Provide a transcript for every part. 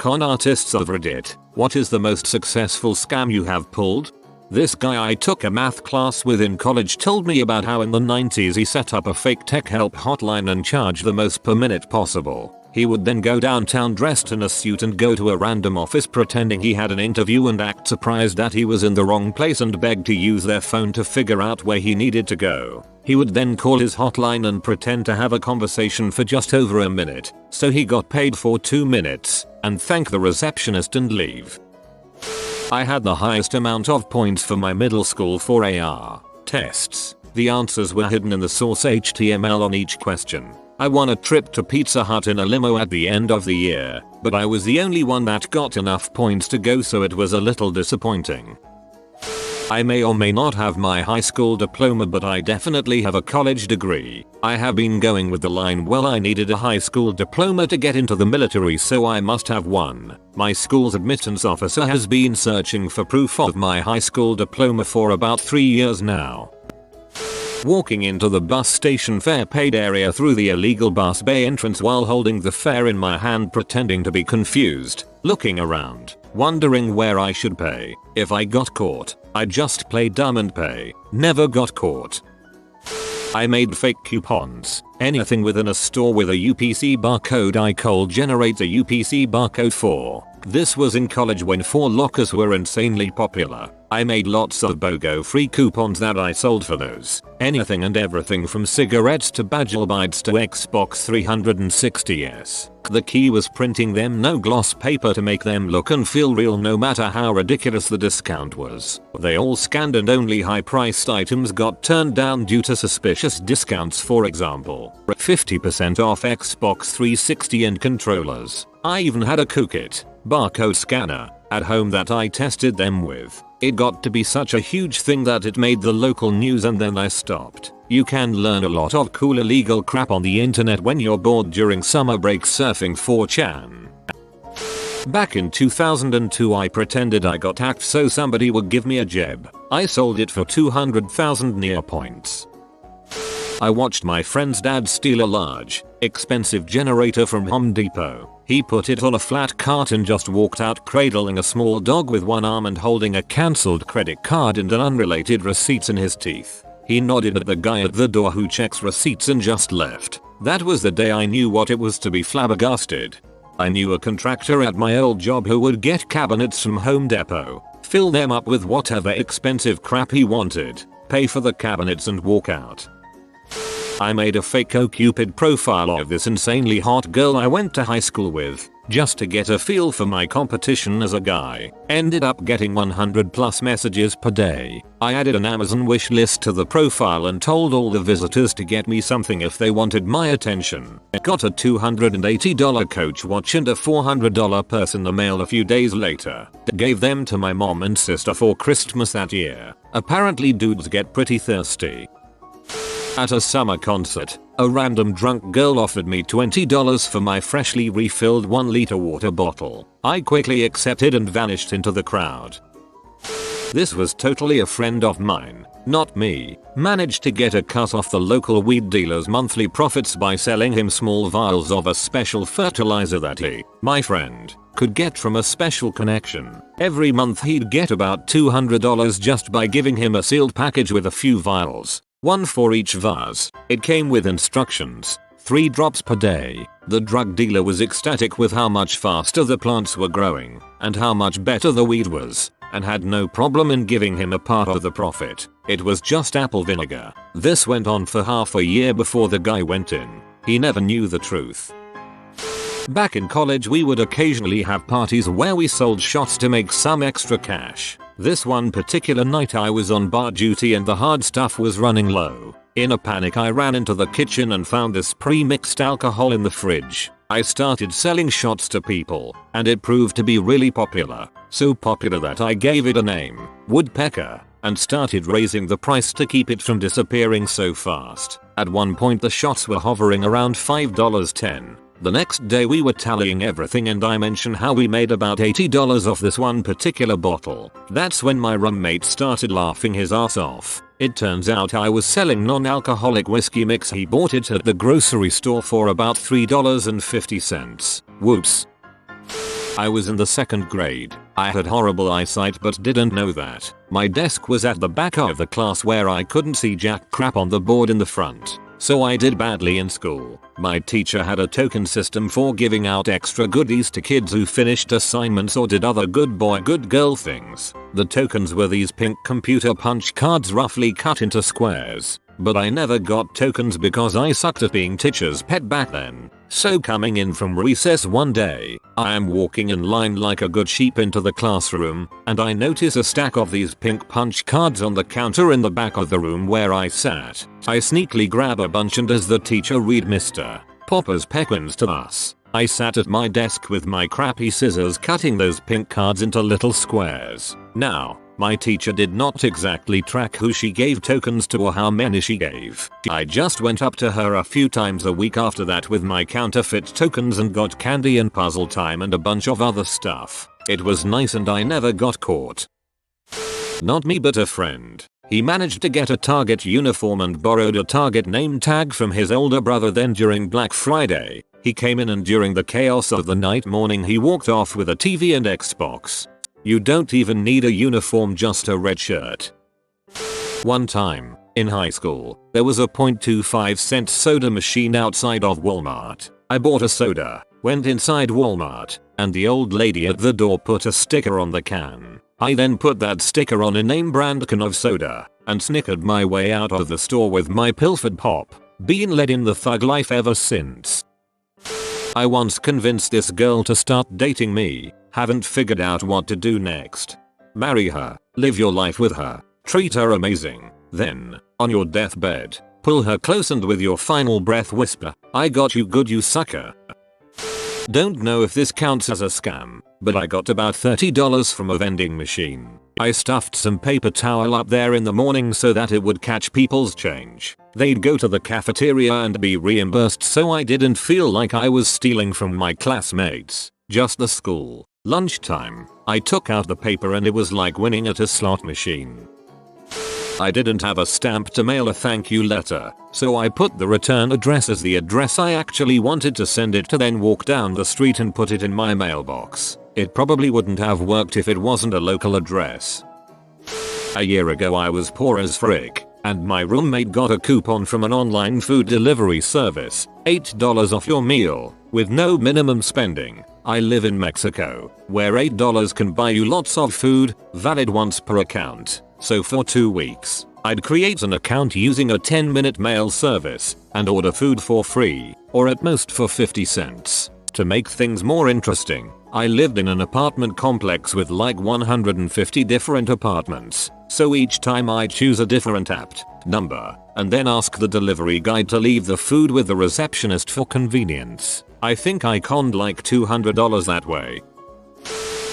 con artists of Reddit, what is the most successful scam you have pulled? This guy I took a math class with in college told me about how in the 90s he set up a fake tech help hotline and charged the most per minute possible. He would then go downtown dressed in a suit and go to a random office pretending he had an interview and act surprised that he was in the wrong place and beg to use their phone to figure out where he needed to go. He would then call his hotline and pretend to have a conversation for just over a minute, so he got paid for 2 minutes, and thank the receptionist and leave. I had the highest amount of points for my middle school 4AR tests. The answers were hidden in the source HTML on each question. I won a trip to Pizza Hut in a limo at the end of the year, but I was the only one that got enough points to go, so it was a little disappointing. I may or may not have my high school diploma, but I definitely have a college degree. I have been going with the line, well, I needed a high school diploma to get into the military, so I must have one. My school's admittance officer has been searching for proof of my high school diploma for about 3 years now. Walking into the bus station fare paid area through the illegal bus bay entrance while holding the fare in my hand, pretending to be confused, looking around, wondering where I should pay. If I got caught, I'd just play dumb and pay. Never got caught. I made fake coupons. Anything within a store with a UPC barcode I cold generate a UPC barcode for. This was in college when 4 lockers were insanely popular. I made lots of BOGO free coupons that I sold for those. Anything and everything from cigarettes to Bagelbites to Xbox 360s. The key was printing them no gloss paper to make them look and feel real, no matter how ridiculous the discount was. They all scanned and only high priced items got turned down due to suspicious discounts, for example 50% off Xbox 360 and controllers. I even had a Cookit barcode scanner at home that I tested them with. It got to be such a huge thing that it made the local news, and then I stopped. You can learn a lot of cool illegal crap on the internet when you're bored during summer break surfing 4chan. Back in 2002 I pretended I got hacked so somebody would give me a jeb. I sold it for 200,000 near points. I watched my friend's dad steal a large, expensive generator from Home Depot. He put it on a flat cart and just walked out cradling a small dog with one arm and holding a cancelled credit card and an unrelated receipts in his teeth. He nodded at the guy at the door who checks receipts and just left. That was the day I knew what it was to be flabbergasted. I knew a contractor at my old job who would get cabinets from Home Depot, fill them up with whatever expensive crap he wanted, pay for the cabinets and walk out. I made a fake OkCupid profile of this insanely hot girl I went to high school with, just to get a feel for my competition as a guy. Ended up getting 100 plus messages per day. I added an Amazon wish list to the profile and told all the visitors to get me something if they wanted my attention. Got a $280 Coach watch and a $400 purse in the mail a few days later. Gave them to my mom and sister for Christmas that year. Apparently dudes get pretty thirsty. At a summer concert, a random drunk girl offered me $20 for my freshly refilled 1-liter water bottle. I quickly accepted and vanished into the crowd. This was totally a friend of mine, not me. Managed to get a cut off the local weed dealer's monthly profits by selling him small vials of a special fertilizer that he, my friend, could get from a special connection. Every month he'd get about $200 just by giving him a sealed package with a few vials. One for each vase. It came with instructions. 3 drops per day. The drug dealer was ecstatic with how much faster the plants were growing and how much better the weed was, and had no problem in giving him a part of the profit. It was just apple vinegar. This went on for half a year before the guy went in. He never knew the truth. Back in college we would occasionally have parties where we sold shots to make some extra cash. This one particular night I was on bar duty and the hard stuff was running low. In a panic I ran into the kitchen and found this pre-mixed alcohol in the fridge. I started selling shots to people, and it proved to be really popular. So popular that I gave it a name, Woodpecker, and started raising the price to keep it from disappearing so fast. At one point the shots were hovering around $5.10. The next day we were tallying everything and I mentioned how we made about $80 off this one particular bottle. That's when my roommate started laughing his ass off. It turns out I was selling non-alcoholic whiskey mix. He bought it at the grocery store for about $3.50. Whoops. I was in the 2nd grade. I had horrible eyesight but didn't know that. My desk was at the back of the class where I couldn't see jack crap on the board in the front. So I did badly in school. My teacher had a token system for giving out extra goodies to kids who finished assignments or did other good boy good girl things. The tokens were these pink computer punch cards roughly cut into squares. But I never got tokens because I sucked at being teacher's pet back then. So coming in from recess one day, I am walking in line like a good sheep into the classroom, and I notice a stack of these pink punch cards on the counter in the back of the room where I sat. I sneakily grab a bunch, and as the teacher read Mr. Popper's Pequins to us, I sat at my desk with my crappy scissors cutting those pink cards into little squares. Now, my teacher did not exactly track who she gave tokens to or how many she gave. I just went up to her a few times a week after that with my counterfeit tokens and got candy and puzzle time and a bunch of other stuff. It was nice and I never got caught. Not me but a friend. He managed to get a Target uniform and borrowed a Target name tag from his older brother. Then during Black Friday, he came in and during the chaos of the night morning he walked off with a TV and Xbox. You don't even need a uniform, just a red shirt. One time, in high school, there was a 0.25-cent soda machine outside of Walmart. I bought a soda, went inside Walmart, and the old lady at the door put a sticker on the can. I then put that sticker on a name brand can of soda, and snickered my way out of the store with my pilfered pop. Been led in the thug life ever since. I once convinced this girl to start dating me. Haven't figured out what to do next. Marry her, live your life with her, treat her amazing, then, on your deathbed, pull her close and with your final breath whisper, "I got you good, you sucker." Don't know if this counts as a scam, but I got about $30 from a vending machine. I stuffed some paper towel up there in the morning so that it would catch people's change. They'd go to the cafeteria and be reimbursed, so I didn't feel like I was stealing from my classmates, just the school. Lunchtime, I took out the paper and it was like winning at a slot machine. I didn't have a stamp to mail a thank you letter, so I put the return address as the address I actually wanted to send it to, then walk down the street and put it in my mailbox. It probably wouldn't have worked if it wasn't a local address. A year ago I was poor as frick, and my roommate got a coupon from an online food delivery service, $8 off your meal, with no minimum spending. I live in Mexico, where $8 can buy you lots of food, valid once per account. So for 2 weeks, I'd create an account using a 10-minute mail service and order food for free, or at most for 50 cents. To make things more interesting, I lived in an apartment complex with like 150 different apartments, so each time I'd choose a different apt number, and then ask the delivery guy to leave the food with the receptionist for convenience. I think I conned like $200 that way.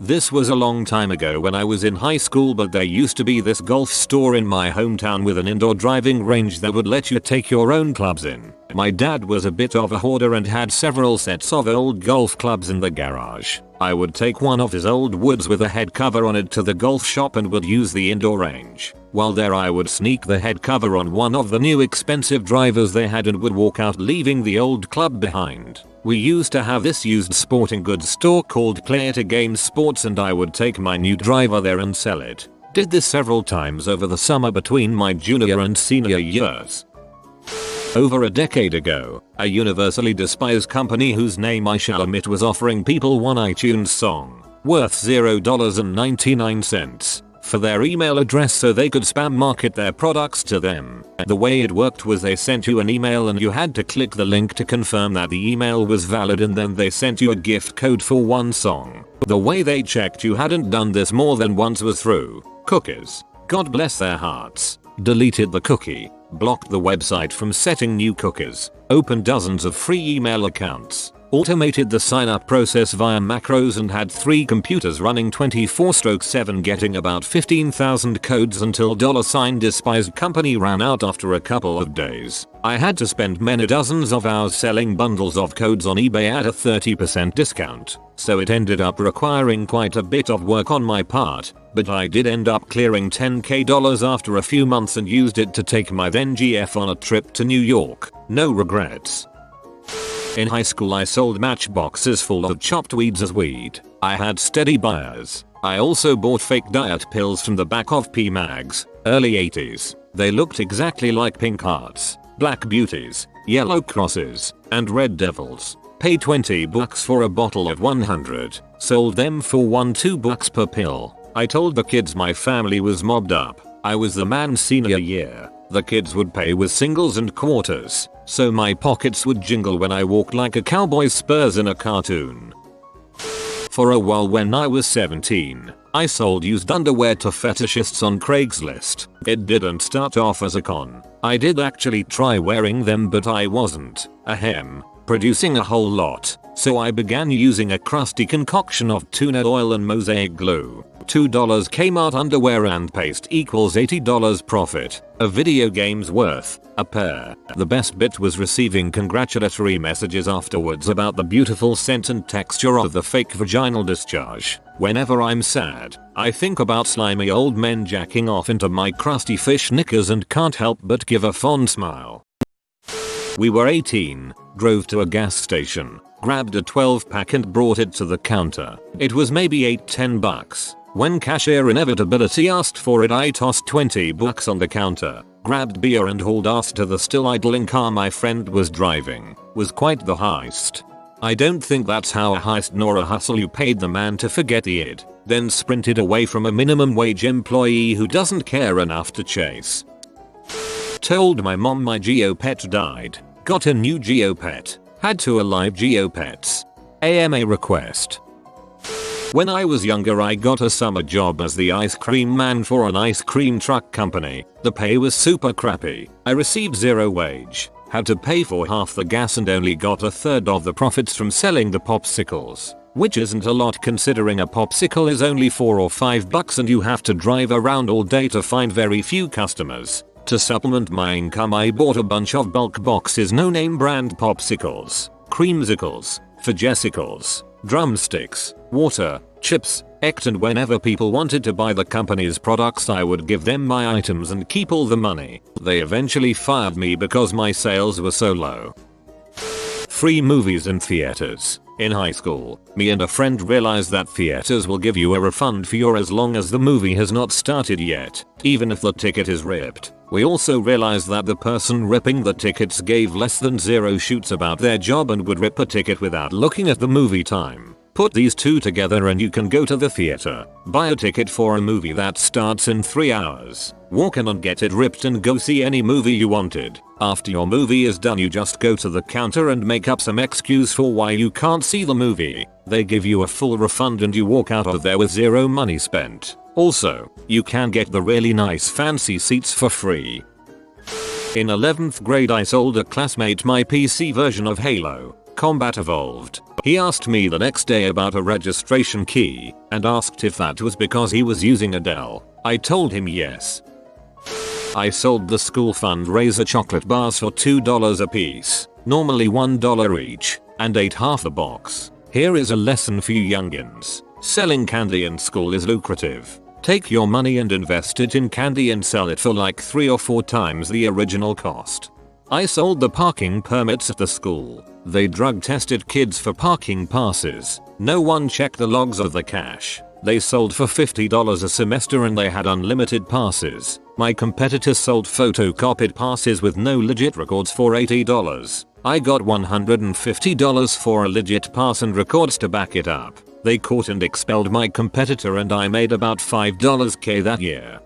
This was a long time ago when I was in high school, but there used to be this golf store in my hometown with an indoor driving range that would let you take your own clubs in. My dad was a bit of a hoarder and had several sets of old golf clubs in the garage. I would take one of his old woods with a head cover on it to the golf shop and would use the indoor range. While there I would sneak the head cover on one of the new expensive drivers they had and would walk out leaving the old club behind. We used to have this used sporting goods store called Play It Again Sports, and I would take my new driver there and sell it. Did this several times over the summer between my junior and senior years. Over a decade ago, a universally despised company whose name I shall omit was offering people one iTunes song, worth $0.99, for their email address so they could spam market their products to them. The way it worked was they sent you an email and you had to click the link to confirm that the email was valid, and then they sent you a gift code for one song. The way they checked you hadn't done this more than once was through cookies. God bless their hearts. Deleted the cookie, blocked the website from setting new cookies, opened dozens of free email accounts, automated the sign-up process via macros, and had 3 computers running 24/7 getting about 15,000 codes until $despised company ran out after a couple of days. I had to spend many dozens of hours selling bundles of codes on eBay at a 30% discount, so it ended up requiring quite a bit of work on my part, but I did end up clearing $10,000 after a few months and used it to take my then GF on a trip to New York. No regrets. In high school I sold matchboxes full of chopped weeds as weed. I had steady buyers. I also bought fake diet pills from the back of P-Mags, early 80s. They looked exactly like pink hearts, black beauties, yellow crosses, and red devils. Paid $20 for a bottle of 100. Sold them for $2 per pill. I told the kids my family was mobbed up. I was the man senior year. The kids would pay with singles and quarters, so my pockets would jingle when I walked like a cowboy's spurs in a cartoon. For a while when I was 17, I sold used underwear to fetishists on Craigslist. It didn't start off as a con. I did actually try wearing them, but I wasn't, producing a whole lot, so I began using a crusty concoction of tuna oil and mosaic glue. $2 Kmart underwear and paste equals $80 profit. A video game's worth, a pair. The best bit was receiving congratulatory messages afterwards about the beautiful scent and texture of the fake vaginal discharge. Whenever I'm sad, I think about slimy old men jacking off into my crusty fish knickers and can't help but give a fond smile. We were 18, drove to a gas station, grabbed a 12-pack and brought it to the counter. It was maybe $8-10. When cashier inevitability asked for it, I tossed $20 on the counter, grabbed beer and hauled ass to the still idling car my friend was driving. Was quite the heist. I don't think that's how a heist nor a hustle. You paid the man to forget the id, then sprinted away from a minimum wage employee who doesn't care enough to chase. Told my mom my Geopet died. Got a new Geopet. Had 2 alive Geopets. AMA request. When I was younger I got a summer job as the ice cream man for an ice cream truck company. The pay was super crappy. I received 0 wage. Had to pay for half the gas and only got a third of the profits from selling the popsicles. Which isn't a lot considering a popsicle is only $4 or $5 and you have to drive around all day to find very few customers. To supplement my income I bought a bunch of bulk boxes no name brand popsicles, creamsicles, fudgesicles, drumsticks, water, chips, and whenever people wanted to buy the company's products I would give them my items and keep all the money. They eventually fired me because my sales were so low. Free movies in theaters. In high school, me and a friend realized that theaters will give you a refund for as long as the movie has not started yet, even if the ticket is ripped. We also realized that the person ripping the tickets gave less than 0 shoots about their job and would rip a ticket without looking at the movie time. Put these two together and you can go to the theater, buy a ticket for a movie that starts in 3 hours, walk in and get it ripped and go see any movie you wanted. After your movie is done you just go to the counter and make up some excuse for why you can't see the movie. They give you a full refund and you walk out of there with 0 money spent. Also, you can get the really nice fancy seats for free. In 11th grade I sold a classmate my PC version of Halo Combat Evolved. He asked me the next day about a registration key and asked if that was because he was using a Dell. I told him yes. I sold the school fundraiser chocolate bars for $2 a piece, normally $1 each, and ate half the box. Here is a lesson for you youngins. Selling candy in school is lucrative. Take your money and invest it in candy and sell it for like 3 or 4 times the original cost. I sold the parking permits at the school. They drug tested kids for parking passes. No one checked the logs of the cash. They sold for $50 a semester and they had unlimited passes. My competitors sold photocopied passes with no legit records for $80. I got $150 for a legit pass and records to back it up. They caught and expelled my competitor and I made about $5K that year.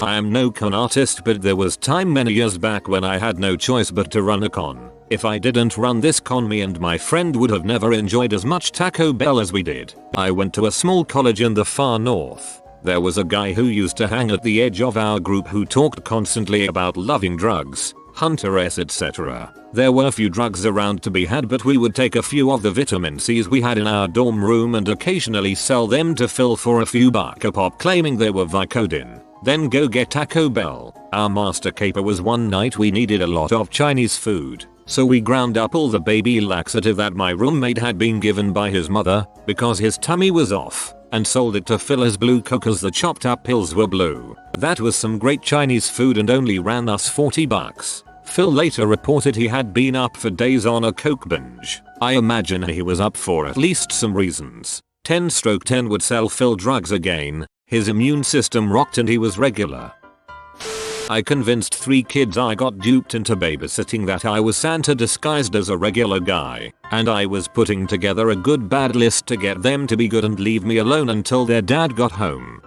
I am no con artist, but there was time many years back when I had no choice but to run a con. If I didn't run this con, me and my friend would have never enjoyed as much Taco Bell as we did. I went to a small college in the far north. There was a guy who used to hang at the edge of our group who talked constantly about loving drugs, Hunter S, etc. There were few drugs around to be had, but we would take a few of the vitamin C's we had in our dorm room and occasionally sell them to Phil for a few bucks a pop, claiming they were Vicodin. Then go get Taco Bell. Our master caper was one night we needed a lot of Chinese food, so we ground up all the baby laxative that my roommate had been given by his mother because his tummy was off, and sold it to Phil as blue coke as the chopped up pills were blue. That was some great Chinese food and only ran us $40. Phil later reported he had been up for days on a coke binge. I imagine he was up for at least some reasons. 10/10 would sell Phil drugs again. His immune system rocked and he was regular. I convinced 3 kids I got duped into babysitting that I was Santa disguised as a regular guy, and I was putting together a good bad list to get them to be good and leave me alone until their dad got home.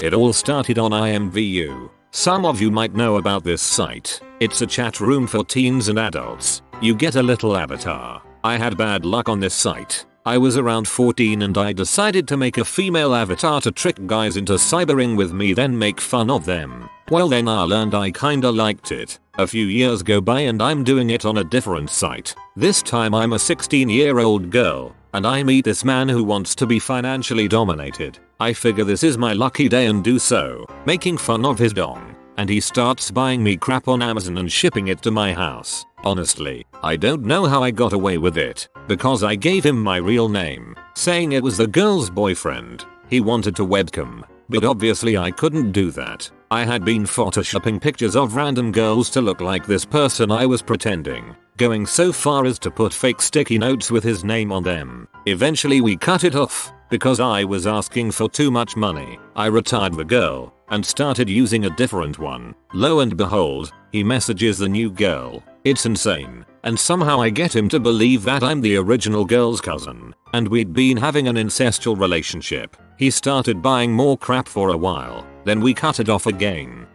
It all started on IMVU. Some of you might know about this site. It's a chat room for teens and adults. You get a little avatar. I had bad luck on this site. I was around 14 and I decided to make a female avatar to trick guys into cybering with me, then make fun of them. Well, then I learned I kinda liked it. A few years go by and I'm doing it on a different site. This time I'm a 16-year-old girl, and I meet this man who wants to be financially dominated. I figure this is my lucky day and do so, making fun of his dong. And he starts buying me crap on Amazon and shipping it to my house. Honestly, I don't know how I got away with it, because I gave him my real name, saying it was the girl's boyfriend. He wanted to webcam, but obviously I couldn't do that. I had been photoshopping pictures of random girls to look like this person I was pretending, going so far as to put fake sticky notes with his name on them. Eventually we cut it off, because I was asking for too much money. I retired the girl, and started using a different one. Lo and behold, he messages the new girl. It's insane. And somehow I get him to believe that I'm the original girl's cousin, and we'd been having an incestual relationship. He started buying more crap for a while, then we cut it off again.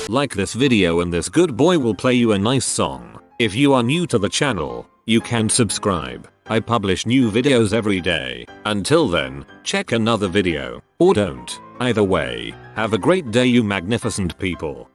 Like this video and this good boy will play you a nice song. If you are new to the channel, you can subscribe. I publish new videos every day. Until then, check another video, or don't. Either way, have a great day you magnificent people.